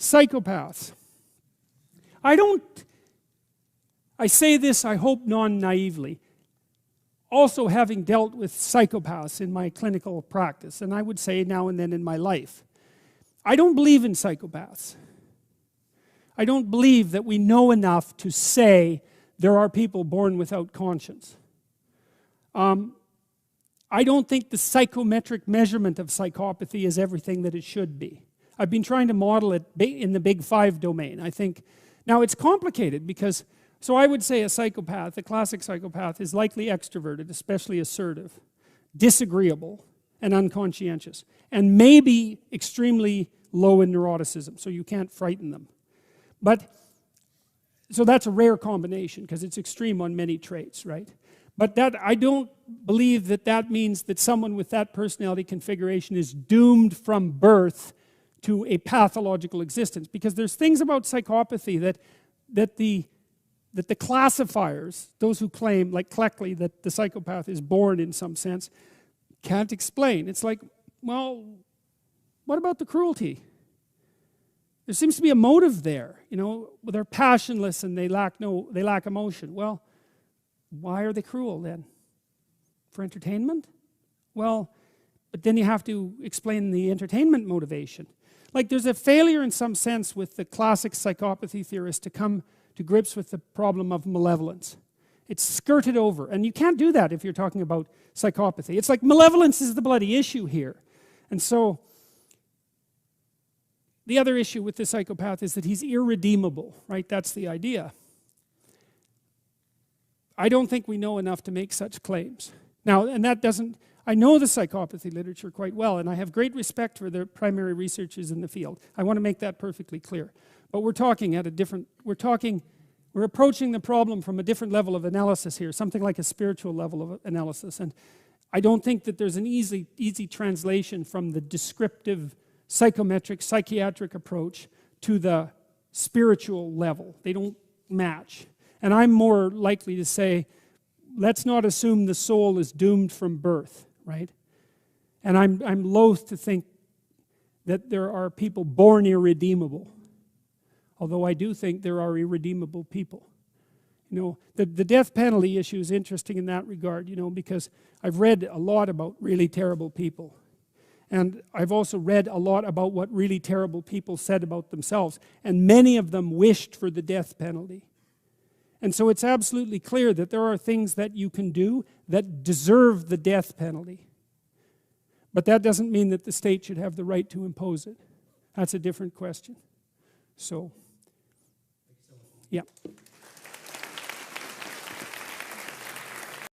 Psychopaths. I say this, I hope non-naively, also having dealt with psychopaths in my clinical practice, and I would say now and then in my life. I don't believe in psychopaths. I don't believe that we know enough to say there are people born without conscience. I don't think the psychometric measurement of psychopathy is everything that it should be. I've been trying to model it in the big 5 domain. I think, now it's complicated because, so I would say a psychopath, a classic psychopath, is likely extroverted, especially assertive, disagreeable, and unconscientious, and maybe extremely low in neuroticism, so you can't frighten them. But, so that's a rare combination because it's extreme on many traits, right? But that, I don't believe that that means that someone with that personality configuration is doomed from birth to a pathological existence, because there's things about psychopathy that the classifiers, those who claim, like Cleckley, that the psychopath is born in some sense, can't explain. It's like, well, what about the cruelty? There seems to be a motive there, you know, they're passionless and they lack emotion. Well, why are they cruel then? For entertainment? Well, but then you have to explain the entertainment motivation. Like there's a failure in some sense with the classic psychopathy theorists to come to grips with the problem of malevolence. It's skirted over, and you can't do that if you're talking about psychopathy. It's like malevolence is the bloody issue here. And so the other issue with the psychopath is that he's irredeemable, right? That's the idea. I don't think we know enough to make such claims. Now, and that doesn't, I know the psychopathy literature quite well, and I have great respect for the primary researchers in the field. I want to make that perfectly clear. But we're talking at a different, we're approaching the problem from a different level of analysis here, something like a spiritual level of analysis. And I don't think that there's an easy translation from the descriptive, psychometric, psychiatric approach to the spiritual level. They don't match. And I'm more likely to say, let's not assume the soul is doomed from birth, right? And I'm loath to think that there are people born irredeemable. Although I do think there are irredeemable people. You know, the death penalty issue is interesting in that regard, you know, because I've read a lot about really terrible people. And I've also read a lot about what really terrible people said about themselves. And many of them wished for the death penalty. And so it's absolutely clear that there are things that you can do that deserve the death penalty. But that doesn't mean that the state should have the right to impose it. That's a different question. So, yeah.